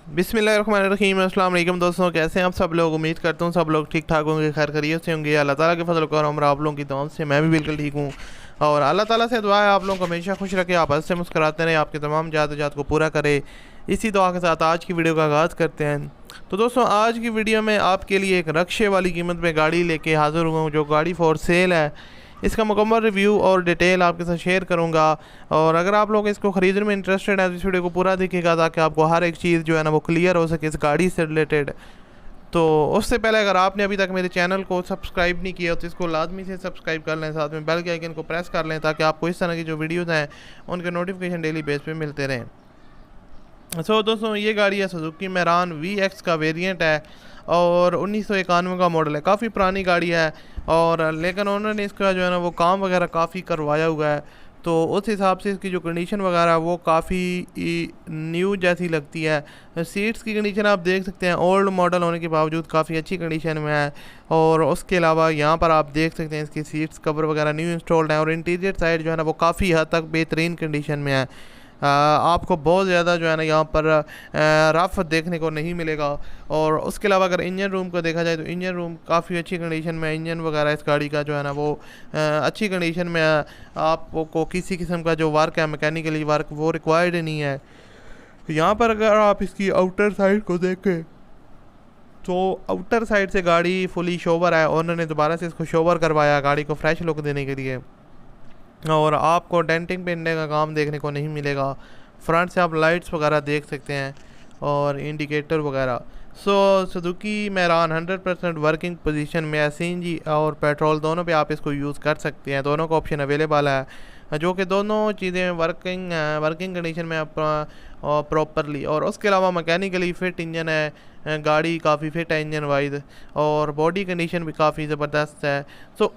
बिस्मिल्लाहिर्रहमानिर्रहीम। अस्सलाम वालेकुम दोस्तों, कैसे हैं आप सब लोग। उम्मीद करता हूँ सब लोग ठीक ठाक होंगे, खैर खैरियत से होंगे। अल्लाह ताला के फजल करम और आप लोगों की दुआओं से मैं भी बिल्कुल ठीक हूँ। और अल्लाह ताला से दुआ है आप लोगों को हमेशा खुश रखे, आप हंसते मुस्कुराते रहें, आपके तमाम जात को पूरा करे। इसी दुआ के साथ आज की वीडियो का आगाज़ करते हैं। तो दोस्तों, आज की वीडियो में आपके लिए एक रक्शे वाली कीमत में गाड़ी लेके हाज़िर हुआ हूँ, जो गाड़ी फॉर सेल है। इसका मुकम्मल रिव्यू और डिटेल आपके साथ शेयर करूंगा। और अगर आप लोग इसको ख़रीदने में इंटरेस्टेड हैं तो इस वीडियो को पूरा देखिएगा, ताकि आपको हर एक चीज़ जो है ना वो क्लियर हो सके इस गाड़ी से रिलेटेड। तो उससे पहले अगर आपने अभी तक मेरे चैनल को सब्सक्राइब नहीं किया तो इसको लाजमी से सब्सक्राइब कर लें, साथ में बेल के आइकन को प्रेस कर लें, ताकि आपको इस तरह की जो वीडियोज़ हैं उनके नोटिफिकेशन डेली बेस पे मिलते रहें। दोस्तों, ये गाड़ी है सुजुकी मैरान VX का वेरिएंट है और 1991 का मॉडल है। काफ़ी पुरानी गाड़ी है और लेकिन उन्होंने इसका जो है ना वो काम वगैरह काफ़ी करवाया हुआ है। तो उस हिसाब से इसकी जो कंडीशन वगैरह है वो काफ़ी न्यू जैसी लगती है। सीट्स की कंडीशन आप देख सकते हैं, ओल्ड मॉडल होने के बावजूद काफ़ी अच्छी कंडीशन में है। और उसके अलावा यहाँ पर आप देख सकते हैं इसकी सीट्स कवर वगैरह न्यू इंस्टॉल्ड हैं और इंटीरियर साइड जो है ना वो काफ़ी हद तक बेहतरीन कंडीशन में है। आपको बहुत ज़्यादा जो है ना यहाँ पर रफ देखने को नहीं मिलेगा। और उसके अलावा अगर इंजन रूम को देखा जाए तो इंजन रूम काफ़ी अच्छी कंडीशन में है। इंजन वगैरह इस गाड़ी का जो है ना वो अच्छी कंडीशन में है। आपको किसी किस्म का जो वर्क है, मैकेनिकली वर्क, वो रिक्वायर्ड नहीं है। यहाँ पर अगर आप इसकी आउटर साइड को देखें तो आउटर साइड से गाड़ी फुली शोवर है। उन्होंने दोबारा से इसको शोवर करवाया गाड़ी को फ्रेश लुक देने के लिए। और आपको डेंटिंग पेंटिंग का काम देखने को नहीं मिलेगा। फ्रंट से आप लाइट्स वगैरह देख सकते हैं और इंडिकेटर वगैरह। सुजुकी मैरान 100% वर्किंग पोजीशन में है। CNG और पेट्रोल दोनों पे आप इसको यूज़ कर सकते हैं, दोनों का ऑप्शन अवेलेबल है, जो कि दोनों चीज़ें वर्किंग कंडीशन में प्रॉपरली। और उसके अलावा मैकेनिकली फ़िट इंजन है, गाड़ी काफ़ी फिट है इंजन वाइज, और बॉडी कंडीशन भी काफ़ी ज़बरदस्त है।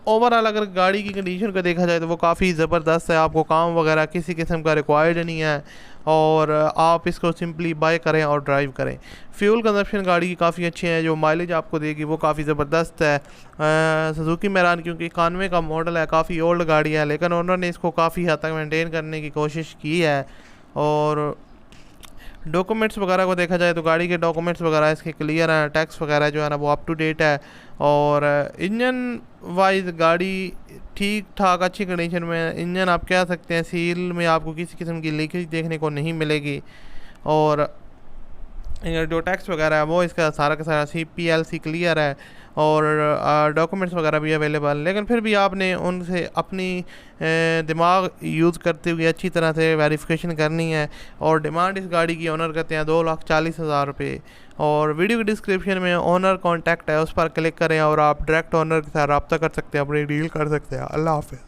ओवरऑल अगर गाड़ी की कंडीशन को देखा जाए तो वो काफ़ी ज़बरदस्त है। आपको काम वगैरह किसी किस्म का रिक्वायर्ड नहीं है और आप इसको सिंपली बाय करें और ड्राइव करें। फ्यूल कंजप्शन गाड़ी की काफ़ी अच्छी है, जो माइलेज आपको देगी वो काफ़ी ज़बरदस्त है। सुजुकी मैरान क्योंकि 91 का मॉडल है, काफ़ी ओल्ड गाड़ी है, लेकिन उन्होंने इसको काफ़ी हद तक मेंटेन करने की कोशिश की है। और डॉक्यूमेंट्स वगैरह को देखा जाए तो गाड़ी के डॉक्यूमेंट्स वगैरह इसके क्लियर हैं, टैक्स वगैरह जो है ना वो अप टू डेट है। और इंजन वाइज गाड़ी ठीक ठाक अच्छी कंडीशन में। इंजन आप कह सकते हैं सील में आपको किसी किस्म की लीकेज देखने को नहीं मिलेगी। और जो टैक्स वगैरह है वो इसका सारा का सारा CPLC क्लियर है और डॉक्यूमेंट्स वगैरह भी अवेलेबल। लेकिन फिर भी आपने उनसे अपनी दिमाग यूज़ करते हुए अच्छी तरह से वेरिफिकेशन करनी है। और डिमांड इस गाड़ी की ऑनर करते हैं 2,40,000 रुपये। और वीडियो की डिस्क्रिप्शन में ऑनर कॉन्टैक्ट है, उस पर क्लिक करें और आप डायरेक्ट ऑनर के साथ रब्ता कर सकते हैं, अपनी डील कर सकते हैं। अल्लाह हाफ़िज़।